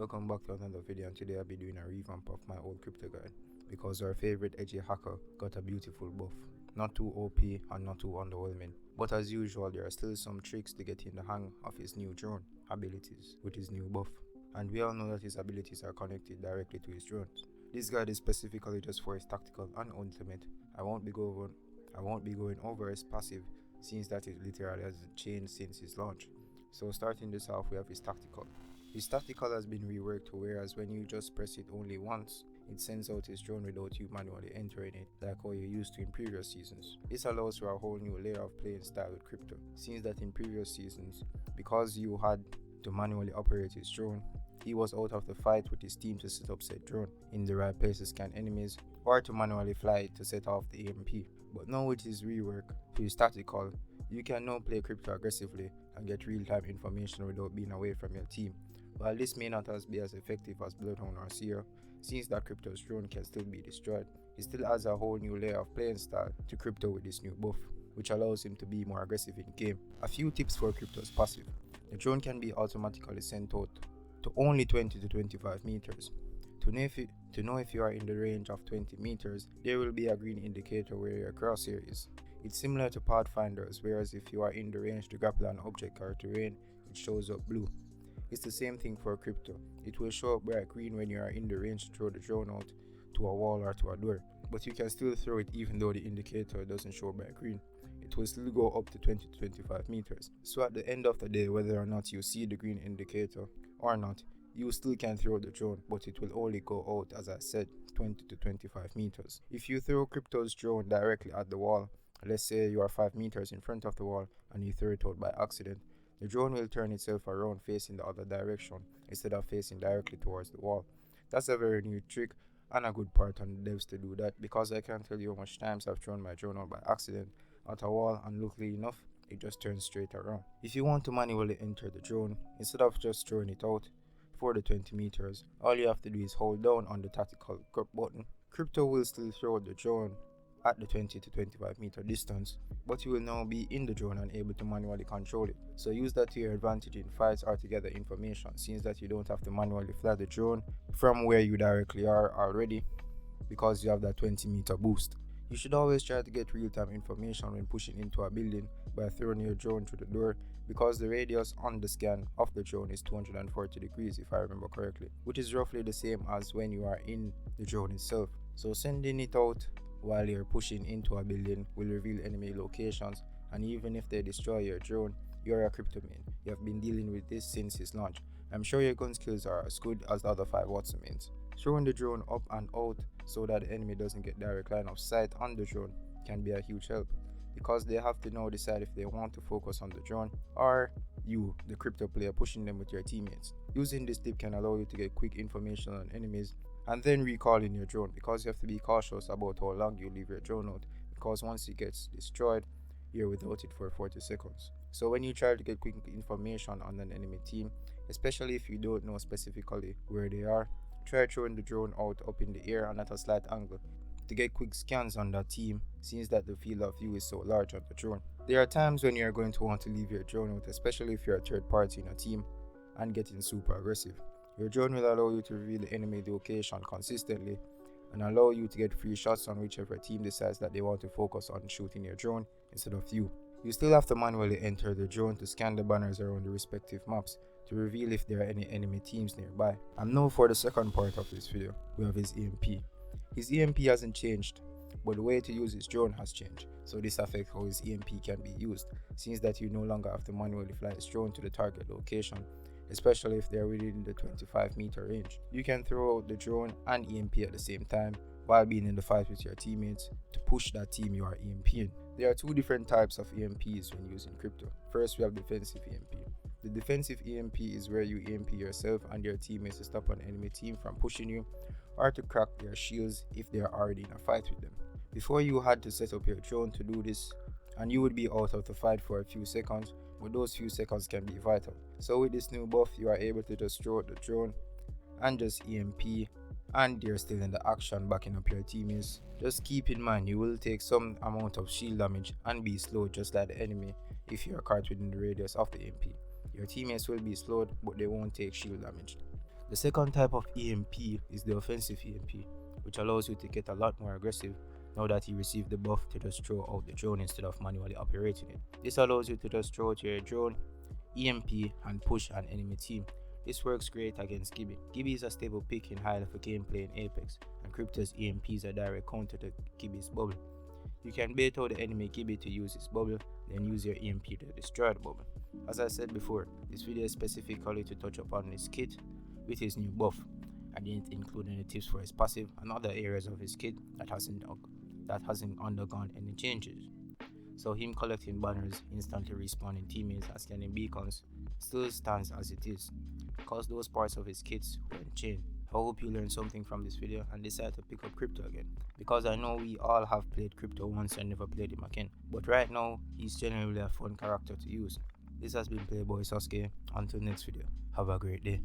Welcome back to another video, and today I'll be doing a revamp of my old crypto guide because our favorite edgy hacker got a beautiful buff. Not too OP and not too underwhelming, but as usual there are still some tricks to get in the hang of his new drone abilities with his new buff, and we all know that his abilities are connected directly to his drones. This guide is specifically just for his tactical and ultimate. I won't be going over his passive, since that it literally hasn't changed since his launch. So starting this off, we have his tactical. His tactical has been reworked to whereas when you just press it only once, it sends out his drone without you manually entering it, like how you used to in previous seasons. This allows for a whole new layer of playing style with crypto, since that in previous seasons, because you had to manually operate his drone, he was out of the fight with his team to set up said drone in the right place to scan enemies, or to manually fly it to set off the EMP. But now with his rework to his tactical, you can now play crypto aggressively and get real-time information without being away from your team. While this may not be as effective as Bloodhound or Seer, since that crypto's drone can still be destroyed, it still adds a whole new layer of playing style to crypto with this new buff, which allows him to be more aggressive in game. A few tips for crypto's passive. The drone can be automatically sent out to only 20 to 25 meters. To know if you are in the range of 20 meters, there will be a green indicator where your crosshair is. It's similar to Pathfinders, whereas if you are in the range to grapple an object or terrain, it shows up blue. It's the same thing for crypto. It will show up bright green when you are in the range to throw the drone out to a wall or to a door, but you can still throw it even though the indicator doesn't show bright green. It will still go up to 20 to 25 meters. So at the end of the day, whether or not you see the green indicator or not, you still can throw the drone, but it will only go out, as I said, 20 to 25 meters. If you throw crypto's drone directly at the wall, let's say you are 5 meters in front of the wall and you throw it out by accident, the drone will turn itself around facing the other direction instead of facing directly towards the wall. That's a very new trick and a good part on the devs to do that, because I can't tell you how much times I've thrown my drone out by accident at a wall and luckily enough, it just turns straight around. If you want to manually enter the drone, instead of just throwing it out for the 20 meters, all you have to do is hold down on the tactical button. Crypto will still throw the drone at the 20 to 25 meter distance, but you will now be in the drone and able to manually control it. So use that to your advantage in fights or to gather information, since that you don't have to manually fly the drone from where you directly are already, because you have that 20 meter boost. You should always try to get real-time information when pushing into a building by throwing your drone through the door, because the radius on the scan of the drone is 240 degrees if I remember correctly, which is roughly the same as when you are in the drone itself. So sending it out while you're pushing into a building will reveal enemy locations, and even if they destroy your drone, you're a crypto main. You have been dealing with this since its launch. I'm sure your gun skills are as good as the other 5 Watson mains. Throwing the drone up and out so that the enemy doesn't get direct line of sight on the drone can be a huge help, because they have to now decide if they want to focus on the drone or you, the crypto player, pushing them with your teammates. Using this tip can allow you to get quick information on enemies and then recalling your drone, because you have to be cautious about how long you leave your drone out, because once it gets destroyed, you're without it for 40 seconds. So when you try to get quick information on an enemy team, especially if you don't know specifically where they are, try throwing the drone out up in the air and at a slight angle to get quick scans on that team, since that the field of view is so large on the drone. There are times when you are going to want to leave your drone out, especially if you're a third party in a team and getting super aggressive. Your drone will allow you to reveal the enemy location consistently and allow you to get free shots on whichever team decides that they want to focus on shooting your drone instead of you. You still have to manually enter the drone to scan the banners around the respective maps to reveal if there are any enemy teams nearby. And now for the second part of this video, we have his EMP. His EMP hasn't changed, but the way to use his drone has changed, so this affects how his EMP can be used, since that you no longer have to manually fly his drone to the target location, especially if they are within the 25 meter range. You can throw out the drone and EMP at the same time while being in the fight with your teammates to push that team you are EMPing. There are 2 different types of EMPs when using crypto. First, we have defensive EMP. The defensive EMP is where you EMP yourself and your teammates to stop an enemy team from pushing you or to crack their shields if they are already in a fight with them. Before, you had to set up your drone to do this, and you would be out of the fight for a few seconds, but those few seconds can be vital. So with this new buff, you are able to just throw out the drone and just EMP, and you're still in the action backing up your teammates. Just keep in mind you will take some amount of shield damage and be slowed just like the enemy if you are caught within the radius of the EMP. Your teammates will be slowed, but they won't take shield damage. The second type of EMP is the offensive EMP, which allows you to get a lot more aggressive now that you receive the buff to just throw out the drone instead of manually operating it. This allows you to just throw out your drone, EMP, and push an enemy team. This works great against Gibby. Gibby is a stable pick in high level gameplay in Apex, and Crypto's EMP is a direct counter to Gibby's bubble. You can bait out the enemy Gibby to use his bubble, then use your EMP to destroy the bubble. As I said before, this video is specifically to touch upon his kit with his new buff. I didn't include any tips for his passive and other areas of his kit that hasn't undergone any changes. So him collecting banners, instantly respawning teammates and scanning beacons still stands as it is, cause those parts of his kits weren't changed. I hope you learned something from this video and decide to pick up Crypto again, because I know we all have played Crypto once and never played him again, but right now he's genuinely a fun character to use. This has been Playboy Sasuke. Until next video, have a great day.